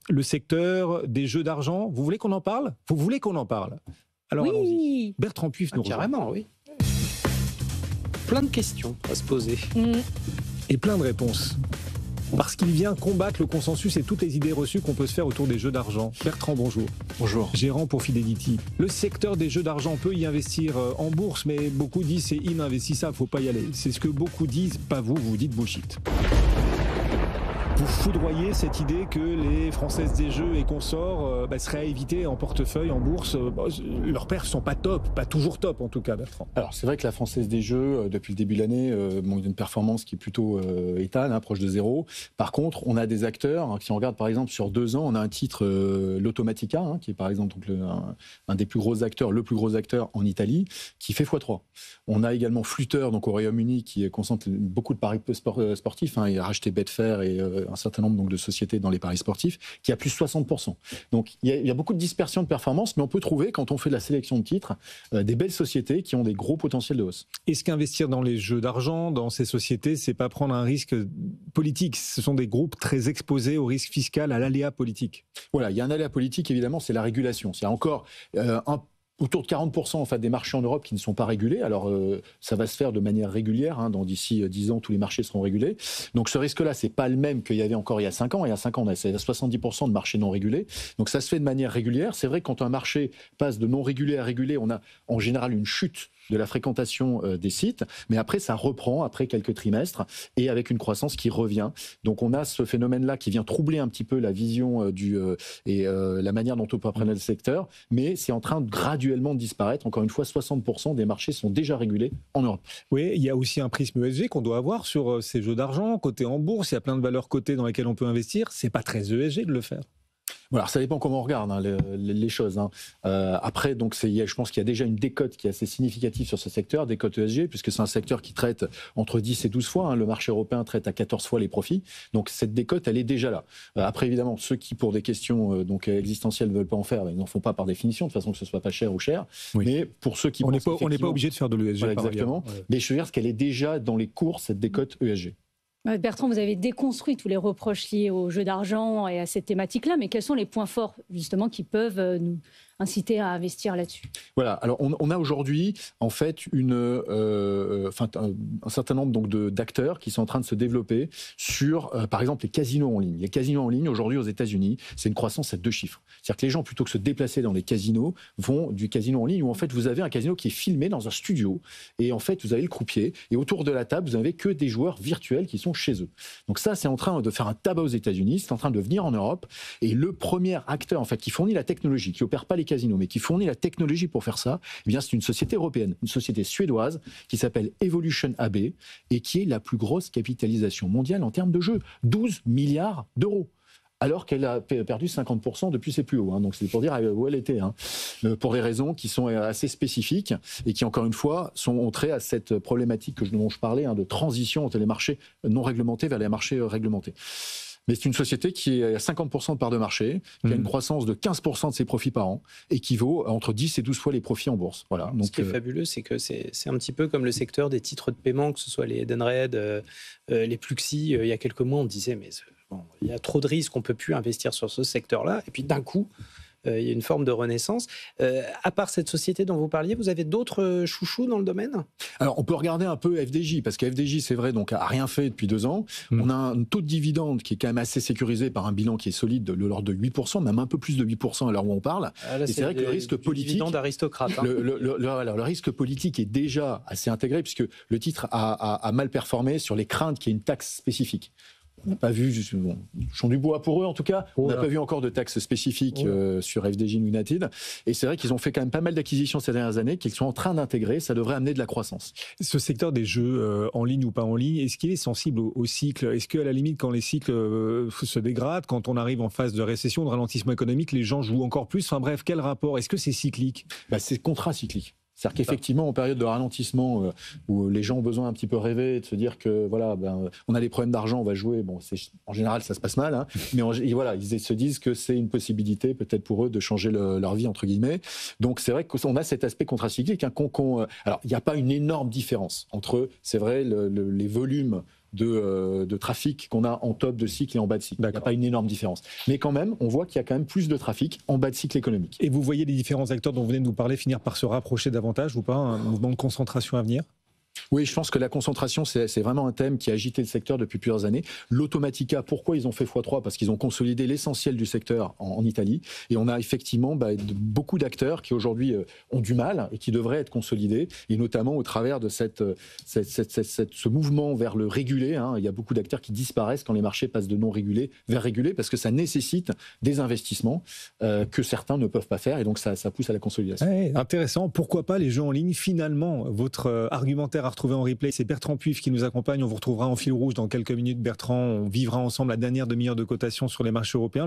le secteur des jeux d'argent. Vous voulez qu'on en parle? Vous voulez qu'on en parle? Alors allons-y. Oui, Bertrand Puif nous rejoint. Carrément, oui. Plein de questions à se poser. Et plein de réponses. Parce qu'il vient combattre le consensus et toutes les idées reçues qu'on peut se faire autour des jeux d'argent. Bertrand, bonjour. Bonjour. Gérant pour Fidelity. Le secteur des jeux d'argent, on peut y investir en bourse, mais beaucoup disent c'est ininvestissable, faut pas y aller. C'est ce que beaucoup disent, pas vous, vous dites bullshit. Vous foudroyez cette idée que les Françaises des Jeux et consorts seraient à éviter en portefeuille, en bourse. Leurs perfs sont pas top, pas toujours top en tout cas, Bertrand. Alors c'est vrai que la Française des Jeux, depuis le début de l'année, manque d'une performance qui est plutôt étale, proche de zéro. Par contre, on a des acteurs, si on regarde par exemple sur 2 ans, on a un titre, l'Automatica, qui est par exemple donc, un des plus gros acteurs, le plus gros acteur en Italie, qui fait x3. On a également Flutter, donc au Royaume-Uni, qui concentre beaucoup de paris sportifs. Il a racheté Betfair et un certain nombre donc, de sociétés dans les paris sportifs, qui a plus 60%. Donc il y a beaucoup de dispersion de performance, mais on peut trouver, quand on fait de la sélection de titres, des belles sociétés qui ont des gros potentiels de hausse. Est-ce qu'investir dans les jeux d'argent, dans ces sociétés, c'est pas prendre un risque politique? Ce sont des groupes très exposés au risque fiscal, à l'aléa politique. Voilà, il y a un aléa politique, évidemment, c'est la régulation. C'est encore autour de 40% en fait, des marchés en Europe qui ne sont pas régulés. Alors, ça va se faire de manière régulière. D'ici 10 ans, tous les marchés seront régulés. Donc, ce risque-là, c'est pas le même qu'il y avait encore il y a 5 ans. Il y a 5 ans, on a 70% de marchés non régulés. Donc, ça se fait de manière régulière. C'est vrai que quand un marché passe de non régulé à régulé, on a en général une chute de la fréquentation des sites, mais après ça reprend après quelques trimestres et avec une croissance qui revient. Donc on a ce phénomène-là qui vient troubler un petit peu la vision la manière dont on peut apprendre le secteur, mais c'est en train de graduellement disparaître. Encore une fois, 60% des marchés sont déjà régulés en Europe. Oui, il y a aussi un prisme ESG qu'on doit avoir sur ces jeux d'argent, cotés en bourse, il y a plein de valeurs cotées dans lesquelles on peut investir. C'est pas très ESG de le faire. Voilà, ça dépend comment on regarde les choses. Après, donc, je pense qu'il y a déjà une décote qui est assez significative sur ce secteur, décote ESG, puisque c'est un secteur qui traite entre 10 et 12 fois. Le marché européen traite à 14 fois les profits. Donc, cette décote, elle est déjà là. Après, évidemment, ceux qui, pour des questions existentielles, ne veulent pas en faire, ils n'en font pas par définition, de toute façon que ce soit pas cher ou cher. Oui. Mais pour ceux qui on n'est pas obligé de faire de l'ESG. Voilà, exactement. Mais je veux dire qu'elle est déjà dans les cours, cette décote ESG. Bertrand, vous avez déconstruit tous les reproches liés aux jeux d'argent et à cette thématique-là, mais quels sont les points forts, justement, qui peuvent nous inciter à investir là-dessus? Voilà, alors on a aujourd'hui, en fait, un certain nombre donc, d'acteurs qui sont en train de se développer sur, par exemple, les casinos en ligne. Les casinos en ligne, aujourd'hui, aux États-Unis, c'est une croissance à 2 chiffres. C'est-à-dire que les gens, plutôt que de se déplacer dans les casinos, vont du casino en ligne où, en fait, vous avez un casino qui est filmé dans un studio et, en fait, vous avez le croupier et autour de la table, vous n'avez que des joueurs virtuels qui sont chez eux. Donc ça, c'est en train de faire un tabac aux États-Unis, c'est en train de venir en Europe et le premier acteur, en fait, qui fournit la technologie, qui opère pas les casinos, mais qui fournit la technologie pour faire ça, eh bien, c'est une société européenne, une société suédoise qui s'appelle Evolution AB et qui est la plus grosse capitalisation mondiale en termes de jeux, 12 milliards d'euros. Alors qu'elle a perdu 50% depuis ses plus hauts. Donc c'est pour dire où elle était. Pour des raisons qui sont assez spécifiques et qui, encore une fois, ont trait à cette problématique dont je parlais, de transition entre les marchés non réglementés vers les marchés réglementés. Mais c'est une société qui est à 50% de part de marché, qui a une croissance de 15% de ses profits par an et qui vaut entre 10 et 12 fois les profits en bourse. Voilà. Donc, ce qui est fabuleux, c'est que c'est un petit peu comme le secteur des titres de paiement, que ce soit les Edenred, les Pluxee. Il y a quelques mois, on disait, mais il y a trop de risques, on ne peut plus investir sur ce secteur-là. Et puis d'un coup, il y a une forme de renaissance. À part cette société dont vous parliez, vous avez d'autres chouchous dans le domaine? Alors, on peut regarder un peu FDJ, parce que FDJ, c'est vrai, donc, a rien fait depuis 2 ans. On a un taux de dividende qui est quand même assez sécurisé par un bilan qui est solide, de l'ordre de 8%, même un peu plus de 8% à l'heure où on parle. Là, et c'est vrai que le risque politique... Dividende aristocrate. Le risque politique est déjà assez intégré, puisque le titre a mal performé sur les craintes qu'il y ait une taxe spécifique. On n'a pas vu, chant du bois pour eux en tout cas, on n'a pas vu encore de taxes spécifiques sur FDJ United. Et c'est vrai qu'ils ont fait quand même pas mal d'acquisitions ces dernières années, qu'ils sont en train d'intégrer, ça devrait amener de la croissance. Ce secteur des jeux en ligne ou pas en ligne, est-ce qu'il est sensible au cycle? Est-ce qu'à la limite, quand les cycles se dégradent, quand on arrive en phase de récession, de ralentissement économique, les gens jouent encore plus? Enfin bref, quel rapport? Est-ce que c'est cyclique? C'est contracyclique. C'est-à-dire qu'effectivement, en période de ralentissement, où les gens ont besoin un petit peu rêver, de se dire que voilà, on a des problèmes d'argent, on va jouer. Bon, en général, ça se passe mal, mais voilà, ils se disent que c'est une possibilité, peut-être pour eux, de changer leur vie entre guillemets. Donc c'est vrai qu'on a cet aspect contracyclique. Alors il n'y a pas une énorme différence entre, c'est vrai, les volumes de trafic qu'on a en top de cycle et en bas de cycle. Il n'y a D'accord. pas une énorme différence. Mais quand même, on voit qu'il y a quand même plus de trafic en bas de cycle économique. Et vous voyez les différents acteurs dont vous venez de nous parler finir par se rapprocher davantage ou pas, un mouvement de concentration à venir? Oui, je pense que la concentration, c'est vraiment un thème qui a agité le secteur depuis plusieurs années. L'Automatica, pourquoi ils ont fait x3 ? Parce qu'ils ont consolidé l'essentiel du secteur en Italie. Et on a effectivement beaucoup d'acteurs qui aujourd'hui ont du mal et qui devraient être consolidés, et notamment au travers de ce mouvement vers le régulé. Il y a beaucoup d'acteurs qui disparaissent quand les marchés passent de non régulé vers régulé, parce que ça nécessite des investissements que certains ne peuvent pas faire, et donc ça pousse à la consolidation. Ouais, intéressant. Pourquoi pas les jeux en ligne? Finalement, votre argumentaire à retrouver en replay, c'est Bertrand Puif qui nous accompagne. On vous retrouvera en fil rouge dans quelques minutes. Bertrand, on vivra ensemble la dernière demi-heure de cotation sur les marchés européens.